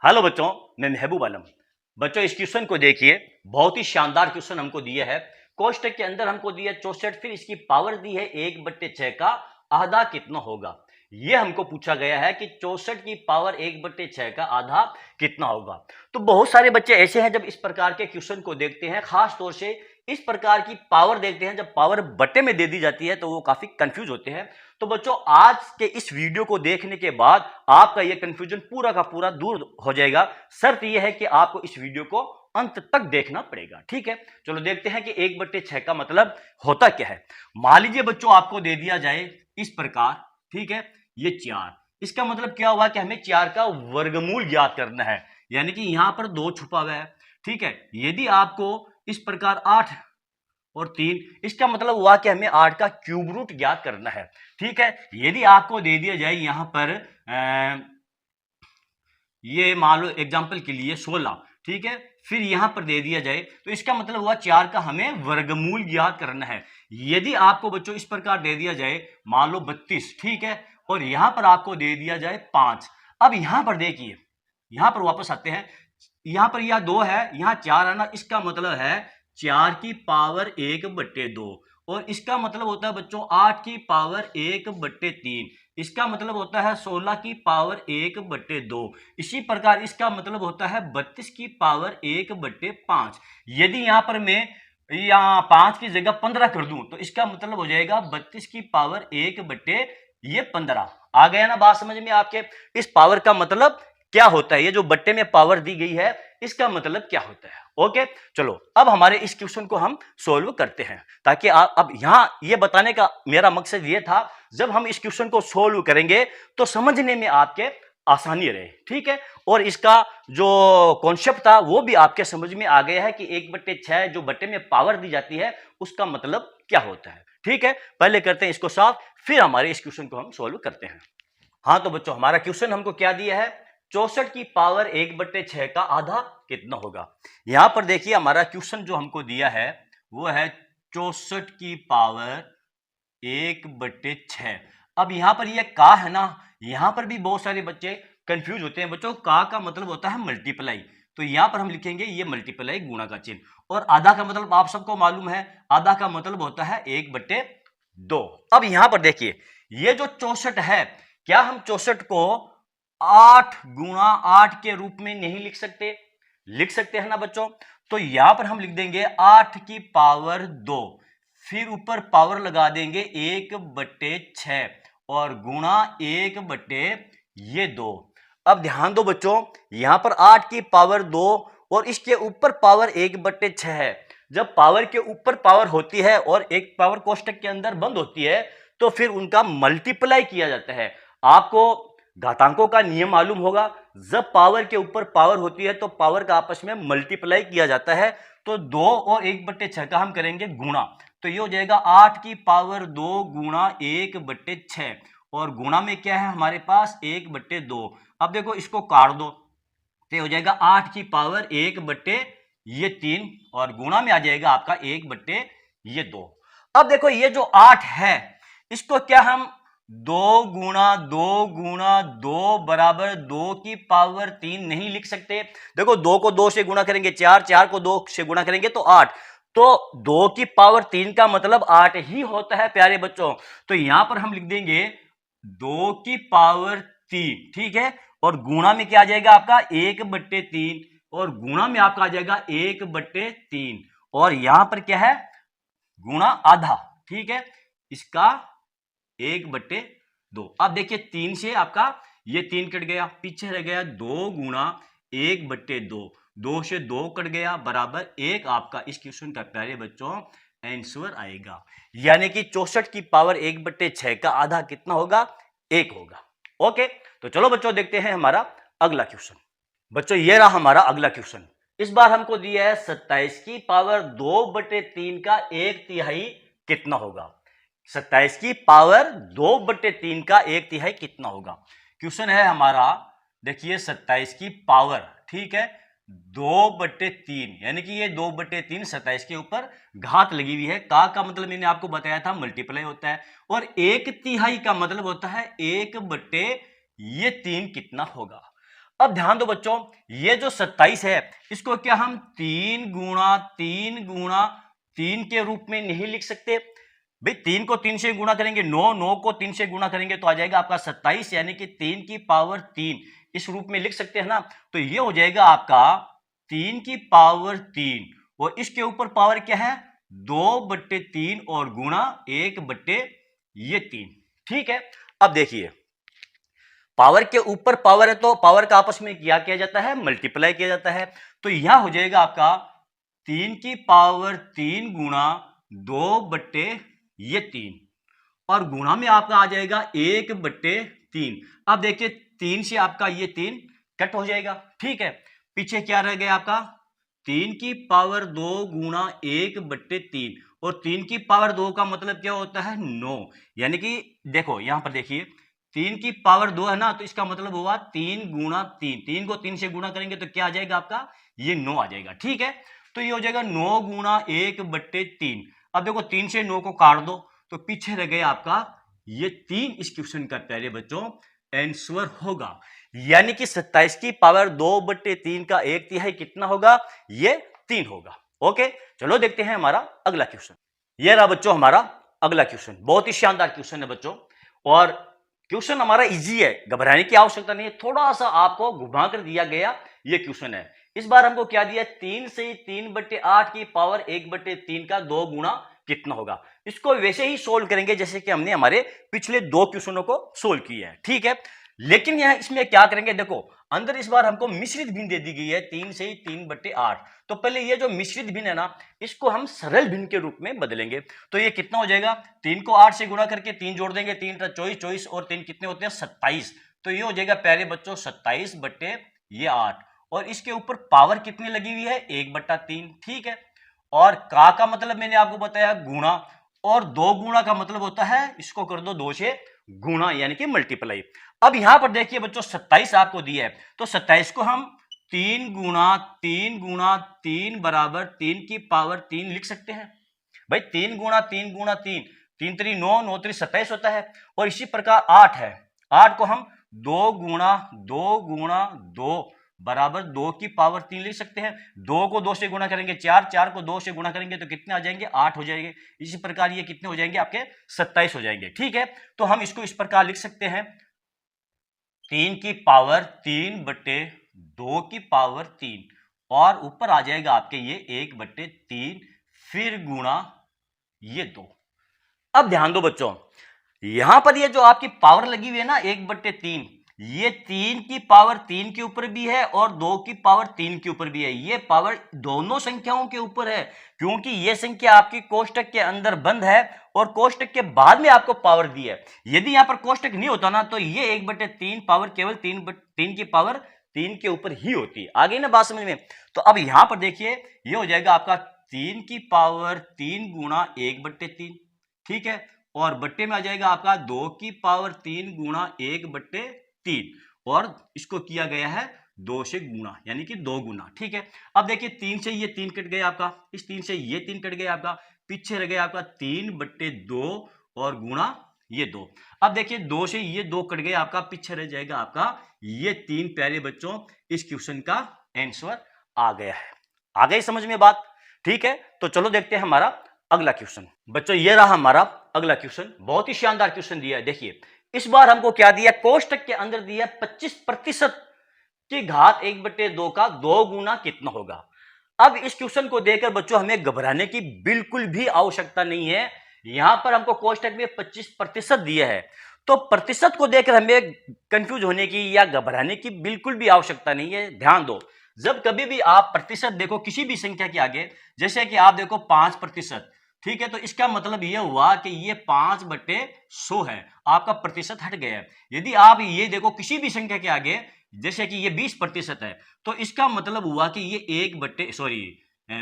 Hello बच्चों, मैं महबूब आलम। बच्चों इस क्वेश्चन को देखिए, बहुत ही शानदार क्वेश्चन हमको दिया है। कोष्टक के अंदर हमको दिया 64, फिर इसकी पावर दी है 1/6 का आधा कितना होगा। ये हमको पूछा गया है कि 64 की पावर 1/6 का आधा कितना होगा। तो बहुत सारे बच्चे ऐसे हैं जब इस प्रकार के क्वेश्चन को देखते हैं, खास तौर से इस प्रकार की पावर देखते हैं, जब पावर बट्टे में दे दी जाती है तो वो काफी कंफ्यूज होते हैं। तो बच्चों आज के इस वीडियो को देखने के बाद आपका ये कंफ्यूजन पूरा का पूरा दूर हो जाएगा। शर्त यह है कि आपको इस वीडियो को अंत तक देखना पड़ेगा। ठीक है, चलो देखते हैं कि 1/6 का मतलब होता क्या है। मान लीजिए बच्चों आपको दे दिया जाए इस प्रकार, ठीक है, ये 4, इसका मतलब क्या हुआ कि हमें 4 का वर्गमूल ज्ञात करना है, यानी कि यहां पर 2 छुपा हुआ है। ठीक है, यदि आपको इस प्रकार 8 और 3, इसका मतलब हुआ कि हमें 8 का क्यूब रूट ज्ञात करना है। ठीक है, यदि आपको दे दिया जाए यहां पर ये मान लो एग्जांपल के लिए 16, ठीक है, फिर यहां पर दे दिया जाए तो इसका मतलब हुआ 4 का हमें वर्गमूल ज्ञात करना है। यदि आपको बच्चों इस प्रकार दे दिया जाए मान लो 32, ठीक है, और यहां पर आपको दे दिया जाए 5। अब यहां पर देखिए, यहां पर वापस आते हैं, यहां पर यह 2 है, यहां 4 है ना, इसका मतलब है 4 की पावर 1/2, और इसका मतलब होता है बच्चों 8 की पावर 1/3, इसका मतलब होता है 16 की पावर 1/2, इसी प्रकार इसका मतलब होता है 32 की पावर 1/5। यदि यहां पर मैं यहाँ 5 की जगह 15 कर दूं तो इसका मतलब हो जाएगा 32 की पावर 1/15। आ गया ना बात समझ में आपके? इस पावर का मतलब क्या होता है, ये जो बट्टे में पावर दी गई है इसका मतलब क्या होता है। ओके, चलो अब हमारे इस क्वेश्चन को हम सोल्व करते हैं, ताकि आप अब यहां ये बताने का मेरा मकसद ये था, जब हम इस क्वेश्चन को सोल्व करेंगे तो समझने में आपके आसानी रहे। ठीक है, और इसका जो कॉन्सेप्ट था वो भी आपके समझ में आ गया है कि 1/6 जो बट्टे में पावर दी जाती है उसका मतलब क्या होता है। ठीक है, पहले करते हैं इसको साफ, फिर हमारे इस क्वेश्चन को हम सोल्व करते हैं। हाँ तो बच्चों हमारा क्वेश्चन हमको क्या दिया है, 64 की पावर 1/6 का आधा कितना होगा। यहां पर देखिए हमारा क्वेश्चन जो हमको दिया है वो है 64 की पावर 1/6। अब यहां पर ये का है ना, यहां पर भी बहुत सारे बच्चे कंफ्यूज होते हैं। बच्चों का मतलब होता है मल्टीप्लाई, तो यहां पर हम लिखेंगे ये मल्टीप्लाई गुणा का चिन्ह, और आधा का मतलब आप सबको मालूम है, आधा का मतलब होता है 1/2। अब यहां पर देखिए ये जो 64 है, क्या हम 64 को 8 गुणा 8 के रूप में नहीं लिख सकते? लिख सकते हैं ना बच्चों। तो यहां पर हम लिख देंगे 8 की पावर 2, फिर ऊपर पावर लगा देंगे 1/6 और गुणा 1/2। अब ध्यान दो बच्चों, यहां पर 8 की पावर 2 और इसके ऊपर पावर 1/6 है। जब पावर के ऊपर पावर होती है और एक पावर कोष्टक के अंदर बंद होती है तो फिर उनका मल्टीप्लाई किया जाता है। आपको घातांकों का नियम मालूम होगा, जब पावर के ऊपर पावर होती है तो पावर का आपस में मल्टीप्लाई किया जाता है। तो 2 और 1/6 का हम करेंगे गुणा, तो ये हो जाएगा 8 की पावर 2 गुणा 1/6, और गुणा में क्या है हमारे पास 1/2। अब देखो इसको काट दो तो हो जाएगा 8 की पावर 1/3, और गुणा में आ जाएगा आपका 1/2। अब देखो ये जो 8 है इसको क्या हम 2 बराबर 2 की पावर 3 नहीं लिख सकते? देखो 2 को 2 से गुणा करेंगे 4, 4 को 2 से गुणा करेंगे तो 8, तो 2 की पावर 3 का मतलब 8 ही होता है प्यारे बच्चों। तो यहां पर हम लिख देंगे 2 की पावर 3, ठीक है, और गुणा में क्या आ जाएगा आपका 1/3, और गुणा में आपका आ जाएगा 1/3, और यहां पर क्या है गुणा आधा, ठीक है, इसका 1/2। अब देखिए 3 से आपका ये 3 कट गया, पीछे रह गया 2 गुणा 1/2, 2 से 2 कट गया बराबर 1। आपका इस क्वेश्चन का प्यारे बच्चों आंसर आएगा, यानी कि 64 की पावर 1/6 का आधा कितना होगा, 1 होगा। ओके, तो चलो बच्चों देखते हैं हमारा अगला क्वेश्चन। बच्चों ये रहा हमारा अगला क्वेश्चन। इस बार हमको दिया है 27 की पावर 2/3 का 1/3 कितना होगा। 27 की पावर 2/3 का 1/3 कितना होगा। क्वेश्चन है हमारा, देखिए 27 की पावर, ठीक है, 2/3, यानी कि ये 2/3 27 के ऊपर घात लगी हुई है। का मतलब मैंने आपको बताया था मल्टीप्लाई होता है, और 1/3 का मतलब होता है 1/3 कितना होगा। अब ध्यान दो बच्चों, ये जो 27 है इसको क्या हम 3 गुणा 3 गुणा 3 के रूप में नहीं लिख सकते? भाई 3 को 3 से गुणा करेंगे 9, 9 को 3 से गुणा करेंगे तो आ जाएगा आपका 27, यानी कि 3 की पावर 3 इस रूप में लिख सकते हैं ना। तो ये हो जाएगा आपका 3 की पावर 3 और इसके ऊपर पावर क्या है 2/3 और गुणा 1/3। ठीक है, अब देखिए पावर के ऊपर पावर है तो पावर का आपस में क्या किया जाता है, मल्टीप्लाई किया जाता है। तो यहां हो जाएगा आपका 3 की पावर 3 गुणा 2/3 और गुणा में आपका आ जाएगा 1/3। अब देखिए 3 से आपका ये 3 कट हो जाएगा। ठीक है, पीछे क्या रह गया आपका 3 की पावर 2 गुणा 1/3 और 3 की पावर 2 का मतलब क्या होता है 9, यानी कि देखो यहां पर देखिए 3 की पावर 2 है ना, तो इसका मतलब हुआ 3 गुणा 3, 3 को 3 से गुणा करेंगे तो क्या आ जाएगा आपका ये 9 आ जाएगा। ठीक है, तो ये हो जाएगा 9 गुणा 1/3। अब देखो 3 से 9 को काट दो तो पीछे रह गया आपका ये 3 इस क्वेश्चन का प्यारे बच्चों आंसर होगा, यानी कि 27 की पावर 2/3 का 1/3 कितना होगा, ये 3 होगा। ओके, चलो देखते हैं हमारा अगला क्वेश्चन। ये रहा बच्चों हमारा अगला क्वेश्चन, बहुत ही शानदार क्वेश्चन है बच्चों और क्वेश्चन हमारा इजी है, घबराने की आवश्यकता नहीं है, थोड़ा सा आपको घुमा कर दिया गया ये क्वेश्चन है। इस बार हमको क्या दिया 3 से 3/8 की पावर 1/3 का 2 गुणा कितना होगा। इसको वैसे ही सोल्व करेंगे जैसे कि हमने हमारे पिछले 2 क्वेश्चनों को सोल्व किया है। ठीक है, लेकिन यहां इसमें क्या करेंगे, देखो अंदर इस बार हमको मिश्रित भिन्न दे दी गई है 3 से 3/8। तो पहले ये जो मिश्रित भिन्न है ना इसको हम सरल भिन्न के रूप में बदलेंगे। तो ये कितना हो जाएगा, 3 को 8 से गुणा करके 3 जोड़ देंगे, 3 24, 24 और 3 कितने होते हैं 27। तो ये हो जाएगा प्यारे बच्चों 27/8 और इसके ऊपर पावर कितनी लगी हुई है 1/3। ठीक है, और का मतलब मैंने आपको बताया गुणा और 2 गुणा का मतलब होता है इसको कर दो 2 से गुणा यानी कि मल्टीप्लाई। अब यहां पर देखिए बच्चों 27 आपको दिया है तो 27 को हम 3 गुणा 3 गुणा 3 बराबर 3 की पावर 3 लिख सकते हैं। भाई 3 गुणा 3 गुणा 3, 3 3 9, 9 3 27 होता है। और इसी प्रकार 8 है, 8 को हम 2 गुणा 2 गुणा 2 बराबर 2 की पावर 3 लिख सकते हैं। 2 को 2 से गुणा करेंगे 4, 4 को 2 से गुणा करेंगे तो कितने आ जाएंगे 8 हो जाएंगे। इसी प्रकार ये कितने हो जाएंगे आपके 27 हो जाएंगे। ठीक है, तो हम इसको इस प्रकार लिख सकते हैं 3 की पावर 3/2 की पावर 3 और ऊपर आ जाएगा आपके ये 1/3 फिर गुणा ये 2। अब ध्यान दो बच्चों, यहां पर ये जो आपकी पावर लगी हुई है ना 1/3, ये 3 की पावर 3 के ऊपर भी है और 2 की पावर 3 के ऊपर भी है। ये पावर दोनों संख्याओं के ऊपर है क्योंकि ये संख्या आपकी कोष्टक के अंदर बंद है और कोष्टक के बाद में आपको पावर दी है। यदि यहां पर कोष्टक नहीं होता ना तो ये 1/3 पावर केवल 3 की पावर 3 के ऊपर ही होती है। आ गई ना बात समझ में। तो अब यहां पर देखिए ये हो जाएगा आपका 3 की पावर 3 गुणा 1/3। ठीक है, और बट्टे में आ जाएगा आपका 2 की पावर 3 गुणा 1/3 और इसको किया गया है 2 से गुणा यानी कि 2 गुना। ठीक है, अब देखिए 3 से ये 3 कट गया आपका, इस 3 से ये 3 कट गया आपका, पीछे रह गया आपका 3/2 और गुणा ये 2। अब देखिए 2 से ये 2 कट गया आपका, पीछे रह जाएगा आपका ये 3। प्यारे बच्चों इस क्वेश्चन का आंसर आ गया है। आ गई समझ में बात। ठीक है, तो चलो देखते हैं हमारा अगला क्वेश्चन। बच्चों ये रहा हमारा अगला क्वेश्चन, बहुत ही शानदार क्वेश्चन दिया है। देखिए इस बार हमको क्या दिया, कोष्टक के अंदर दिया 25% की घात 1/2 का 2 गुना कितना होगा। अब इस क्वेश्चन को देखकर बच्चों हमें घबराने की बिल्कुल भी आवश्यकता नहीं है। यहां पर हमको कोष्टक में 25% दिया है तो प्रतिशत को देखकर हमें कंफ्यूज होने की या घबराने की बिल्कुल भी आवश्यकता नहीं है। ध्यान दो, जब कभी भी आप प्रतिशत देखो किसी भी संख्या के आगे, जैसे कि आप देखो 5%, ठीक है, तो इसका मतलब यह हुआ कि ये 5/100 है, आपका प्रतिशत हट गया है। यदि आप ये देखो किसी भी संख्या के आगे, जैसे कि ये 20% है, तो इसका मतलब हुआ कि ये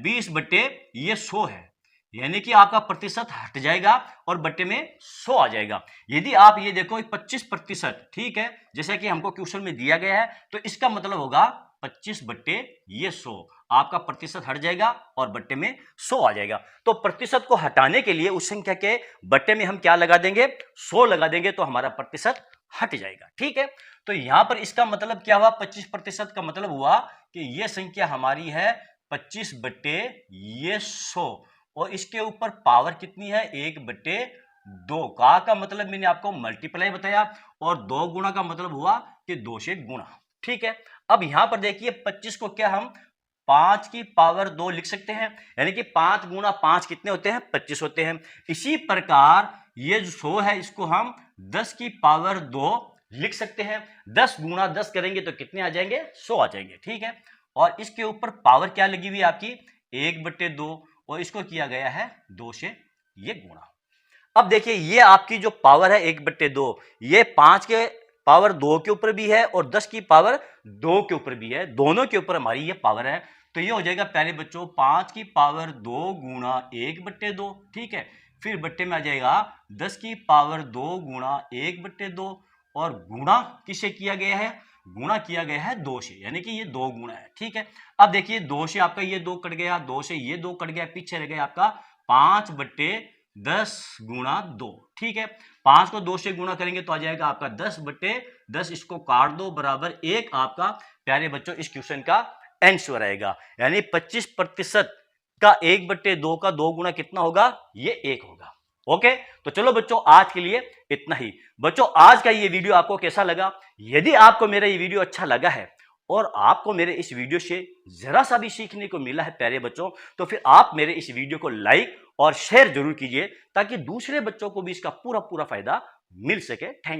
20/100 है, यानी कि आपका प्रतिशत हट जाएगा और बट्टे में 100 आ जाएगा। यदि आप ये देखो 25%, ठीक है, जैसे कि हमको क्वेश्चन में दिया गया है, तो इसका मतलब होगा 25/100, आपका प्रतिशत हट जाएगा और बट्टे में 100 आ जाएगा। तो प्रतिशत को हटाने के लिए उस संख्या के बट्टे में हम क्या लगा देंगे, 100 लगा देंगे तो हमारा प्रतिशत हट जाएगा। ठीक है, तो यहां पर इसका मतलब क्या हुआ, 25% का मतलब हुआ कि ये संख्या हमारी है 25 बटे ये 100 और इसके ऊपर पावर कितनी है 1/2 का मतलब मैंने आपको मल्टीप्लाई बताया और 2 गुणा का मतलब हुआ कि 2 से गुणा। ठीक है, अब यहां पर देखिए 25 को क्या हम 5 की पावर 2 लिख सकते हैं, यानी कि 5 गुणा 5 कितने होते हैं 25 होते हैं। इसी प्रकार ये जो 100 है इसको हम 10 की पावर 2 लिख सकते हैं। 10 गुणा 10 करेंगे तो कितने आ जाएंगे 100 आ जाएंगे। ठीक है, और इसके ऊपर पावर क्या लगी हुई है आपकी 1/2 और इसको किया गया है 2 से ये गुणा। अब देखिए ये आपकी जो पावर है 1/2 ये 5 के पावर 2 के ऊपर भी है और 10 की पावर 2 के ऊपर भी है, दोनों के ऊपर हमारी ये पावर है। तो ये हो जाएगा पहले बच्चों 5 की पावर 2 गुणा 1/2। ठीक है, फिर बट्टे में आ जाएगा 10 की पावर 2 गुणा 1/2 और गुणा किससे किया गया है, गुणा किया गया है 2 से, यानी कि ये 2 गुणा है। ठीक है, अब देखिए 2 से आपका ये 2 कट गया, 2 से ये 2 कट गया, पीछे रह गया आपका 5/10 गुणा 2। ठीक है, 5 को 2 से गुणा करेंगे तो आ जाएगा आपका 10/10, इसको काट दो बराबर 1। आपका प्यारे बच्चों इस क्वेश्चन का आंसर आएगा, यानी 25% का 1/2 का 2 गुणा कितना होगा, ये 1 होगा। ओके, तो चलो बच्चों आज के लिए इतना ही। बच्चों आज का ये वीडियो आपको कैसा लगा, यदि आपको मेरा ये वीडियो अच्छा लगा है और आपको मेरे इस वीडियो से जरा सा भी सीखने को मिला है प्यारे बच्चों, तो फिर आप मेरे इस वीडियो को लाइक और शेयर जरूर कीजिए ताकि दूसरे बच्चों को भी इसका पूरा पूरा फायदा मिल सके। Thank you.